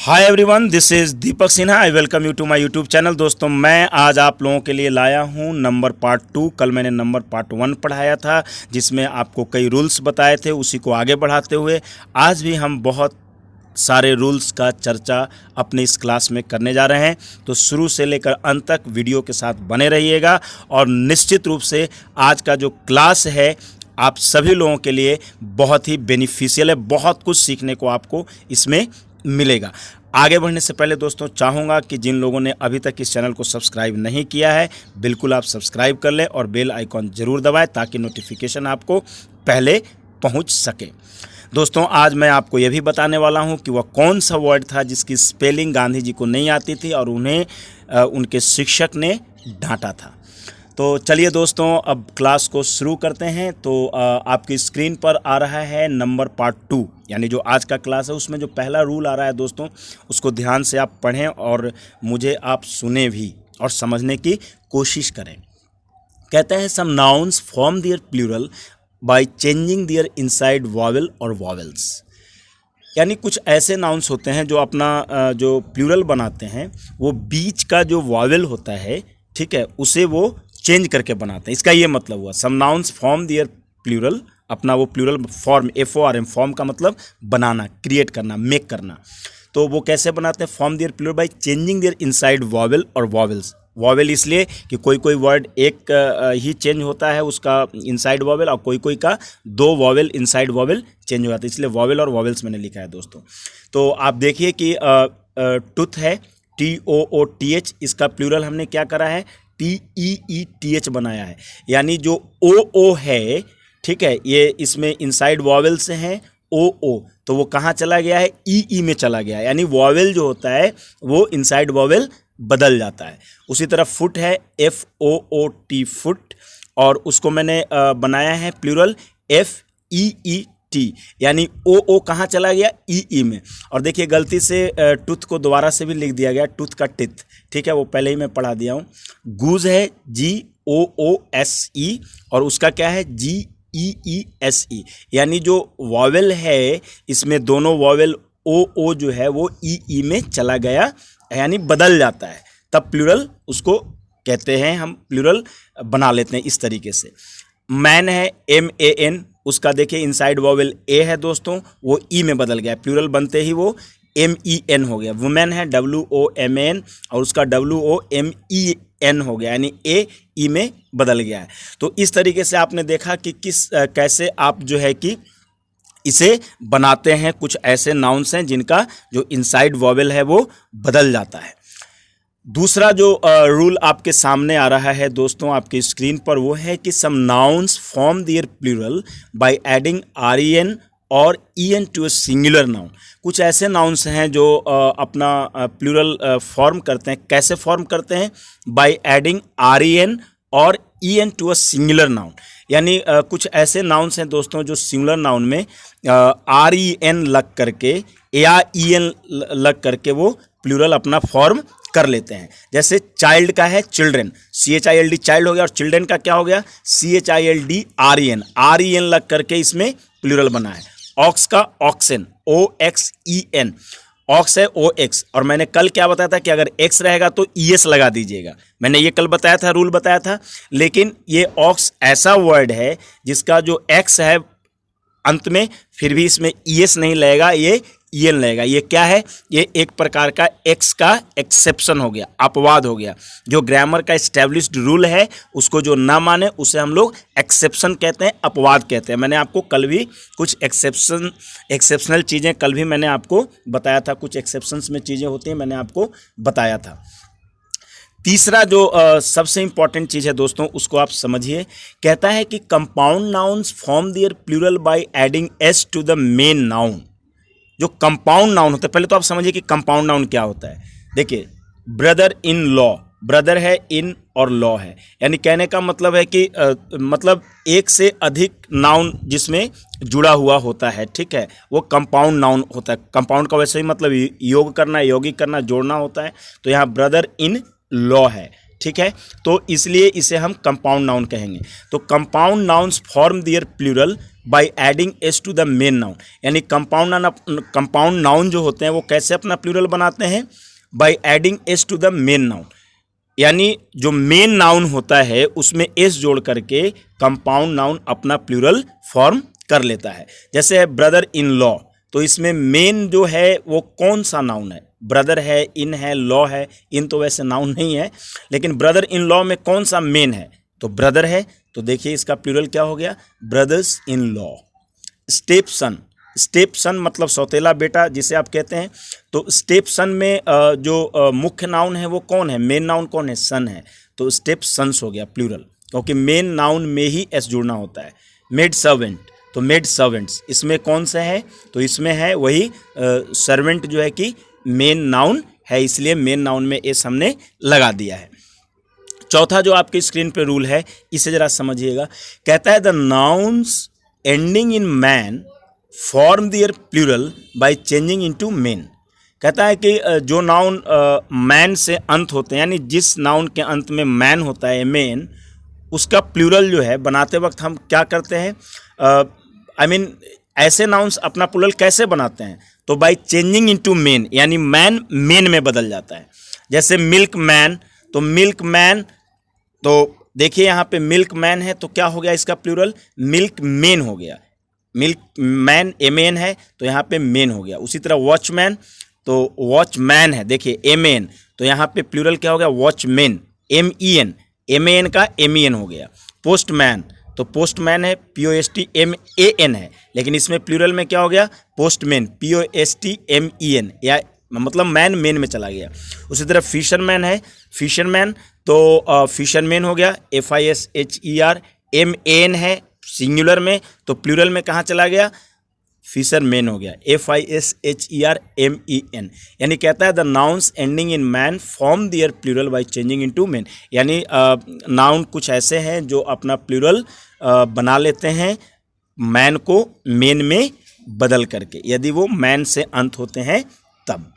Hi everyone, this is Deepak Sinha. I welcome you to my YouTube channel. दोस्तों, मैं आज आप लोगों के लिए लाया हूं नंबर पार्ट 2। कल मैंने नंबर पार्ट 1 पढ़ाया था, जिसमें आपको कई रूल्स बताए थे। उसी को आगे बढ़ाते हुए आज भी हम बहुत सारे रूल्स का चर्चा अपने इस क्लास में करने जा रहे हैं। तो शुरू से लेकर अंत तक वीडियो के साथ बने रहिएगा और निश्चित रूप से आज का जो क्लास है आप सभी लोगों के लिए बहुत ही बेनिफिशियल है। बहुत कुछ सीखने को आपको इसमें मिलेगा। आगे बढ़ने से पहले दोस्तों चाहूँगा कि जिन लोगों ने अभी तक इस चैनल को सब्सक्राइब नहीं किया है, बिल्कुल आप सब्सक्राइब कर लें और बेल आइकॉन ज़रूर दबाएं ताकि नोटिफिकेशन आपको पहले पहुंच सके। दोस्तों, आज मैं आपको यह भी बताने वाला हूं कि वह कौन सा वर्ड था जिसकी स्पेलिंग गांधी जी को नहीं आती थी और उन्हें उनके शिक्षक ने डांटा था। तो चलिए दोस्तों, अब क्लास को शुरू करते हैं। तो आपकी स्क्रीन पर आ रहा है नंबर पार्ट 2, यानी जो आज का क्लास है उसमें जो पहला रूल आ रहा है दोस्तों, उसको ध्यान से आप पढ़ें और मुझे आप सुने भी और समझने की कोशिश करें। कहते हैं some nouns form their plural by changing their inside vowel और वॉवेल्स। यानी कुछ ऐसे नाउन्स होते हैं जो अपना जो प्लूरल बनाते हैं वो बीच का जो वॉवेल होता है, ठीक है, उसे वो चेंज करके बनाते हैं। इसका ये मतलब हुआ some nouns form their plural, अपना वो प्लूरल फॉर्म, FORM, फॉर्म का मतलब बनाना, क्रिएट करना, मेक करना। तो वो कैसे बनाते हैं? Form their plural by changing their inside vowel और वॉवेल्स। वॉवेल इसलिए कि कोई कोई वर्ड एक ही चेंज होता है उसका इनसाइड वॉवेल, और कोई कोई का 2 वॉवेल इनसाइड वॉवेल चेंज हो जाता है, इसलिए वॉवेल और वॉवेल्स मैंने लिखा है दोस्तों। तो आप देखिए कि टूथ है, TOOTH, इसका प्लूरल हमने क्या करा है? TEETH बनाया है। यानी जो OO है, ठीक है, ये इसमें इनसाइड वॉवेल से हैं OO, तो वो कहाँ चला गया है? EE में चला गया है। यानी वॉवेल जो होता है वो इनसाइड वॉवेल बदल जाता है। उसी तरह फुट है, FOOT, फुट, और उसको मैंने बनाया है प्लूरल FEET, यानी OO कहाँ चला गया? EE में। और देखिए गलती से टूथ को दोबारा से भी लिख दिया गया, टूथ का टिथ, ठीक है, वो पहले ही मैं पढ़ा दिया हूँ। गूज है GOOSE, और उसका क्या है? GEESE, यानी जो वॉवेल है इसमें दोनों वॉवेल OO जो है वो EE में चला गया, यानी बदल जाता है, तब प्लूरल उसको कहते हैं, हम प्लूरल बना लेते हैं इस तरीके से। मैन है MAN, उसका देखिए इनसाइड वॉवेल A है दोस्तों, वो E में बदल गया, प्लूरल बनते ही वो MEN हो गया। वुमेन है WOMAN, और उसका WOMEN हो गया, यानी A E में बदल गया है। तो इस तरीके से आपने देखा कि कैसे आप जो है कि इसे बनाते हैं। कुछ ऐसे नाउन्स हैं जिनका जो इनसाइड वॉवेल है वो बदल जाता है। दूसरा जो रूल आपके सामने आ रहा है दोस्तों आपकी स्क्रीन पर, वो है कि some nouns form their plural by adding REN और EN to a singular noun. कुछ ऐसे नाउन्स हैं जो अपना प्लूरल फॉर्म करते हैं। कैसे फॉर्म करते हैं? बाय एडिंग REN और EN to a singular noun. यानी कुछ ऐसे नाउन्स हैं दोस्तों जो सिंगुलर नाउन में REN लग करके या EN लग करके वो प्लूरल अपना फॉर्म कर लेते हैं। जैसे चाइल्ड का है चिल्ड्रेन, CHILD चाइल्ड हो गया, और चिल्ड्रेन का क्या हो गया? CHILD REN लग करके इसमें प्लूरल बना है। ऑक्स का ऑक्सेन, OXEN, ऑक्स है OX, और मैंने कल क्या बताया था कि अगर X रहेगा तो ES लगा दीजिएगा। मैंने ये कल बताया था, रूल बताया था। लेकिन ये ऑक्स ऐसा वर्ड है जिसका जो X है अंत में, फिर भी इसमें ES नहीं लगेगा, ये EN लगेगा। ये क्या है? ये एक प्रकार का X का एक्सेप्शन हो गया, अपवाद हो गया। जो ग्रामर का एस्टेब्लिश्ड रूल है उसको जो ना माने उसे हम लोग एक्सेप्शन कहते हैं, अपवाद कहते हैं। मैंने आपको कल भी कुछ एक्सेप्शनल चीज़ें कल भी मैंने आपको बताया था, कुछ एक्सेप्शंस में चीज़ें होती हैं, मैंने आपको बताया था। तीसरा जो सबसे इंपॉर्टेंट चीज़ है दोस्तों उसको आप समझिए। कहता है कि compound nouns form their plural by adding S to the main noun. जो कंपाउंड नाउन होता है, पहले तो आप समझिए कि कंपाउंड नाउन क्या होता है। देखिए, ब्रदर इन लॉ, ब्रदर है इन और लॉ है, यानी कहने का मतलब है कि मतलब एक से अधिक नाउन जिसमें जुड़ा हुआ होता है, ठीक है, वो कंपाउंड नाउन होता है। कंपाउंड का वैसे ही मतलब योग करना, यौगिक करना, जोड़ना होता है। तो यहाँ ब्रदर इन लॉ है, ठीक है, तो इसलिए इसे हम कंपाउंड नाउन कहेंगे। तो compound nouns form their plural by adding S to the main noun, यानी कंपाउंड नाउन जो होते हैं वो कैसे अपना प्लूरल बनाते हैं, by adding S to the main noun, यानी जो मेन नाउन होता है उसमें एस जोड़ करके कंपाउंड नाउन अपना प्लूरल फॉर्म कर लेता है। जैसे है ब्रदर इन लॉ, तो इसमें मेन जो है वो कौन सा नाउन है, ब्रदर है, इन है, लॉ है। इन तो वैसे नाउन नहीं है, लेकिन ब्रदर इन लॉ में कौन सा मेन है, तो ब्रदर है। तो देखिए इसका प्लूरल क्या हो गया, brothers in law. Step sun, step सन मतलब सौतेला बेटा जिसे आप कहते हैं। तो स्टेप सन में जो मुख्य नाउन है वो कौन है, मेन नाउन कौन है, सन है। तो स्टेप सन्स हो गया प्लूरल, क्योंकि मेन नाउन में ही एस जुड़ना होता है। मेड सर्वेंट, तो मेड सर्वेंट्स इसमें कौन सा है, तो इसमें है वही सर्वेंट जो है कि मेन नाउन है, इसलिए मेन नाउन में एस हमने लगा दिया है। चौथा जो आपके स्क्रीन पे रूल है इसे जरा समझिएगा, कहता है the nouns ending in man form their plural by changing into men. कहता है कि जो नाउन मैन से अंत होते हैं, यानी जिस नाउन के अंत में मैन होता है, मेन, उसका प्लूरल जो है बनाते वक्त हम क्या करते हैं, ऐसे नाउन्स अपना प्लूरल कैसे बनाते हैं, तो बाय चेंजिंग इनटू मेन, यानी मैन मेन में बदल जाता है। जैसे मिल्क मैन, तो मिल्क मैन, तो देखिए यहाँ पे मिल्क मैन है तो क्या हो गया इसका प्लूरल, मिल्क मेन हो गया। मिल्क मैन ए मेन है तो यहाँ पे मेन हो गया। उसी तरह वॉचमैन, तो वॉचमैन है, देखिए ए मेन, तो यहाँ पे प्लूरल क्या हो गया, watchman, M E N, M A N का एम ई एन हो गया। पोस्टमैन, तो पोस्टमैन है, P O S T M A N है, लेकिन इसमें प्लूरल में क्या हो गया, postman, P O S T M E N, या मतलब मैन मेन में चला गया। उसी तरह फिशरमैन है, फिशरमैन, तो फिशरमैन हो गया, F I S H E R, M A N है सिंगुलर में, तो प्लूरल में कहाँ चला गया, फिशरमैन हो गया, F I S H E R M E N. यानी कहता है the nouns ending in man form their plural by changing into men, यानी नाउन कुछ ऐसे हैं जो अपना प्लूरल बना लेते हैं मैन को मेन में बदल करके, यदि वो मैन से अंत होते हैं तब।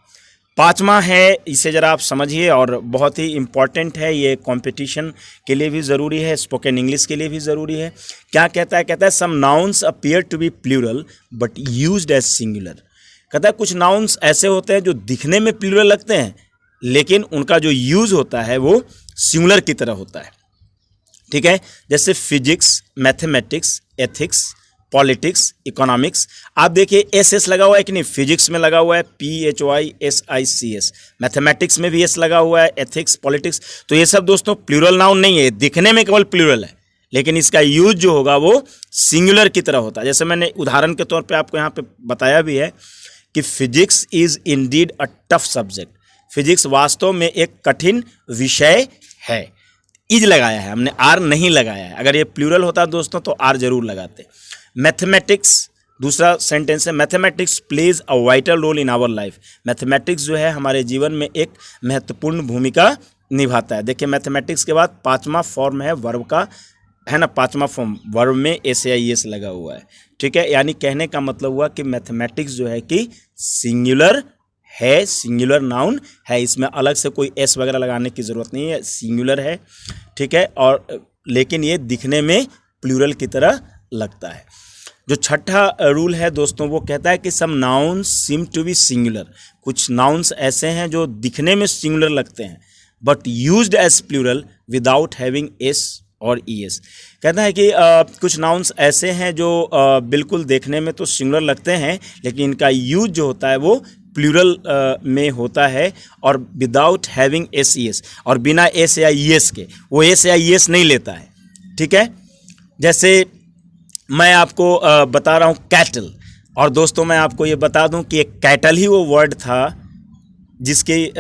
पांचवा है, इसे ज़रा आप समझिए और बहुत ही इम्पॉर्टेंट है, ये कंपटीशन के लिए भी ज़रूरी है, स्पोकन इंग्लिश के लिए भी ज़रूरी है। क्या कहता है, कहता है some nouns appear to be plural but used as singular. कहता है कुछ नाउन्स ऐसे होते हैं जो दिखने में प्लूरल लगते हैं, लेकिन उनका जो यूज़ होता है वो सिंगुलर की तरह होता है। ठीक है, जैसे physics, mathematics, ethics, politics, economics. आप देखिए एस एस लगा हुआ है कि नहीं, फिजिक्स में लगा हुआ है PHYSICS, मैथमेटिक्स में भी एस लगा हुआ है, एथिक्स, पॉलिटिक्स। तो ये सब दोस्तों प्लूरल नाउन नहीं है, दिखने में केवल प्लूरल है, लेकिन इसका यूज जो होगा वो सिंगुलर की तरह होता है। जैसे मैंने उदाहरण के तौर पे आपको यहाँ पे बताया भी है कि physics is indeed a tough subject, physics वास्तव में एक कठिन विषय है। इज लगाया है हमने, आर नहीं लगाया है। अगर ये प्लूरल होता दोस्तों तो आर जरूर लगाते। मैथमेटिक्स, दूसरा सेंटेंस है, mathematics plays a vital role in our life. Mathematics जो है हमारे जीवन में एक महत्वपूर्ण भूमिका निभाता है। देखिए मैथमेटिक्स के बाद पांचवा फॉर्म है वर्ब का, है ना, पांचवा फॉर्म वर्ब में SAIS लगा हुआ है। ठीक है, यानी कहने का मतलब हुआ कि मैथमेटिक्स जो है कि सिंगुलर है, सिंगुलर नाउन है, इसमें अलग से कोई एस वगैरह लगाने की ज़रूरत नहीं है, सिंगुलर है। ठीक है, और लेकिन ये दिखने में प्लूरल की तरह लगता है। जो छठा रूल है दोस्तों वो कहता है कि some nouns seem to be singular. कुछ नाउन्स ऐसे हैं जो दिखने में सिंगुलर लगते हैं but used as plural without having S और ES। कहता है कि कुछ नाउन्स ऐसे हैं जो बिल्कुल देखने में तो सिंगुलर लगते हैं, लेकिन इनका यूज जो होता है वो प्लूरल में होता है और विदाउट हैविंग SES, और बिना S या ES के, वो S या ES नहीं लेता है। ठीक है, जैसे मैं आपको बता रहा हूँ कैटल, और दोस्तों मैं आपको ये बता दूँ कि एक कैटल ही वो वर्ड था जिसकी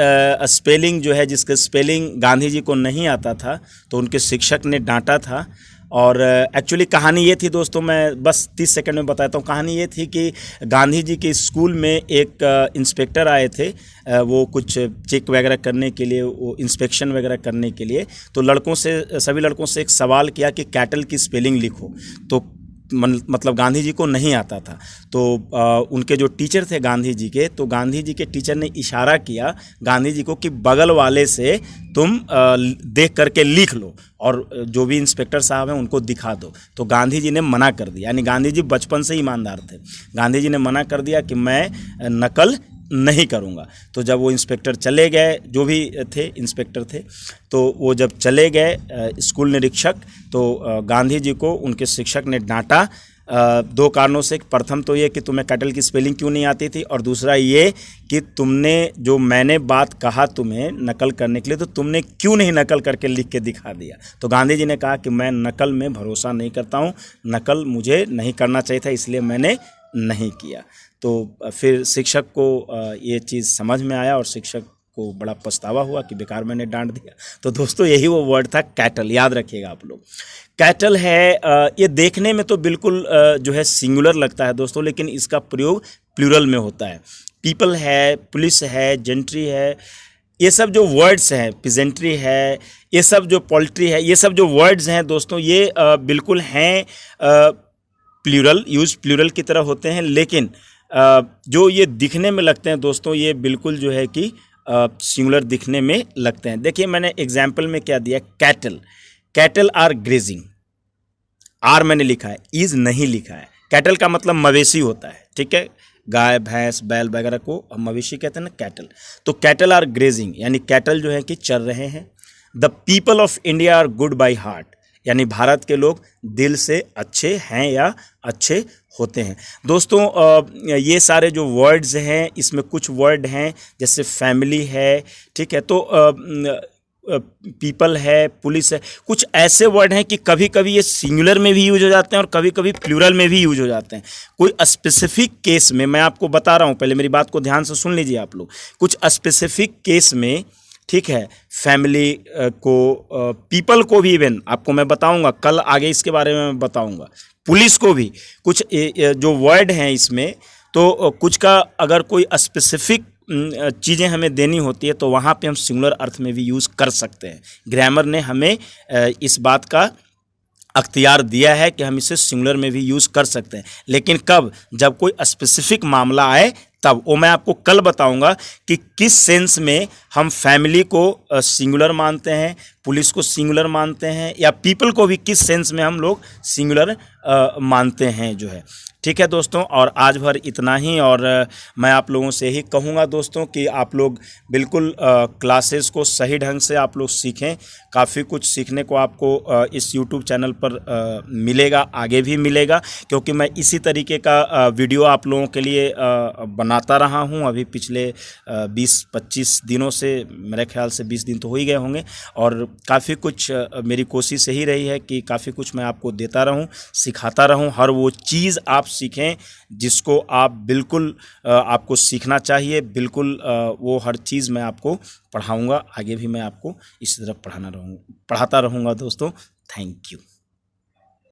स्पेलिंग जो है, जिसका स्पेलिंग गांधी जी को नहीं आता था, तो उनके शिक्षक ने डांटा था। और एक्चुअली कहानी ये थी दोस्तों, मैं बस 30 सेकंड में बताता हूँ। कहानी ये थी कि गांधी जी के स्कूल में एक इंस्पेक्टर आए थे, वो कुछ चेक वगैरह करने के लिए, वो इंस्पेक्शन वगैरह करने के लिए। तो सभी लड़कों से एक सवाल किया कि कैटल की स्पेलिंग लिखो। तो मतलब गांधी जी को नहीं आता था। तो उनके जो टीचर थे गांधी जी के, तो गांधी जी के टीचर ने इशारा किया गांधी जी को कि बगल वाले से तुम देख करके लिख लो और जो भी इंस्पेक्टर साहब हैं उनको दिखा दो। तो गांधी जी ने मना कर दिया, यानी गांधी जी बचपन से ईमानदार थे। गांधी जी ने मना कर दिया कि मैं नकल नहीं करूँगा। तो जब वो इंस्पेक्टर चले गए, जो भी थे इंस्पेक्टर थे, तो वो जब चले गए स्कूल निरीक्षक, तो गांधी जी को उनके शिक्षक ने डांटा 2 कारणों से। प्रथम तो ये कि तुम्हें कैटल की स्पेलिंग क्यों नहीं आती थी, और दूसरा ये कि तुमने जो मैंने बात कहा तुम्हें नकल करने के लिए, तो तुमने क्यों नहीं नकल करके लिख के दिखा दिया। तो गांधी जी ने कहा कि मैं नकल में भरोसा नहीं करता हूँ, नकल मुझे नहीं करना चाहिए था, इसलिए मैंने नहीं किया। तो फिर शिक्षक को ये चीज़ समझ में आया और शिक्षक को बड़ा पछतावा हुआ कि बेकार मैंने डांट दिया। तो दोस्तों यही वो वर्ड था कैटल, याद रखिएगा आप लोग। कैटल है, ये देखने में तो बिल्कुल जो है सिंगुलर लगता है दोस्तों, लेकिन इसका प्रयोग प्लूरल में होता है। पीपल है, पुलिस है, जेंट्री है, ये सब जो वर्ड्स हैं, पिजेंट्री है, ये सब जो पोल्ट्री है, ये सब जो वर्ड्स हैं दोस्तों, ये बिल्कुल हैं प्लूरल, यूज प्लूरल की तरह होते हैं, लेकिन जो ये दिखने में लगते हैं दोस्तों, ये बिल्कुल जो है कि सिंगुलर दिखने में लगते हैं। देखिए मैंने एग्जाम्पल में क्या दिया, cattle, cattle are grazing, are मैंने लिखा है, इज नहीं लिखा है। कैटल का मतलब मवेशी होता है, ठीक है, गाय भैंस बैल वगैरह को हम मवेशी कहते हैं ना, कैटल। तो कैटल आर ग्रेजिंग यानी कैटल जो है कि चल रहे हैं। The people of India are good by heart, यानी भारत के लोग दिल से अच्छे हैं या अच्छे होते हैं। दोस्तों ये सारे जो वर्ड्स हैं, इसमें कुछ वर्ड हैं जैसे फैमिली है, ठीक है, तो पीपल है, पुलिस है, कुछ ऐसे वर्ड हैं कि कभी कभी ये सिंगुलर में भी यूज हो जाते हैं और कभी कभी प्लूरल में भी यूज हो जाते हैं। कोई स्पेसिफिक केस में, मैं आपको बता रहा हूँ, पहले मेरी बात को ध्यान से सुन लीजिए आप लोग। कुछ स्पेसिफिक केस में, ठीक है, फैमिली को, पीपल को भी, इवन आपको मैं बताऊंगा कल आगे इसके बारे में मैं बताऊंगा, पुलिस को भी, कुछ जो वर्ड हैं इसमें, तो कुछ का अगर कोई स्पेसिफिक चीज़ें हमें देनी होती है तो वहाँ पे हम सिंगुलर अर्थ में भी यूज़ कर सकते हैं। ग्रामर ने हमें इस बात का अख्तियार दिया है कि हम इसे सिंगुलर में भी यूज़ कर सकते हैं, लेकिन कब, जब कोई स्पेसिफिक मामला आए तब। वो मैं आपको कल बताऊंगा कि किस सेंस में हम फैमिली को सिंगुलर मानते हैं, पुलिस को सिंगुलर मानते हैं, या पीपल को भी किस सेंस में हम लोग सिंगुलर मानते हैं जो है। ठीक है दोस्तों, और आज भर इतना ही। और मैं आप लोगों से ही कहूँगा दोस्तों कि आप लोग बिल्कुल क्लासेस को सही ढंग से आप लोग सीखें। काफ़ी कुछ सीखने को आपको इस YouTube चैनल पर मिलेगा, आगे भी मिलेगा, क्योंकि मैं इसी तरीके का वीडियो आप लोगों के लिए बनाता रहा हूं। अभी पिछले 20-25 दिनों से, मेरे ख्याल से 20 दिन तो हो ही गए होंगे, और काफ़ी कुछ मेरी कोशिश यही रही है कि काफ़ी कुछ मैं आपको देता रहूं, सिखाता रहूं। हर वो चीज़ आप सीखें जिसको आप बिल्कुल आपको सीखना चाहिए, बिल्कुल वो हर चीज़ मैं आपको पढ़ाऊँगा। आगे भी मैं आपको इसी तरह पढ़ाता रहूँगा दोस्तों। Thank you.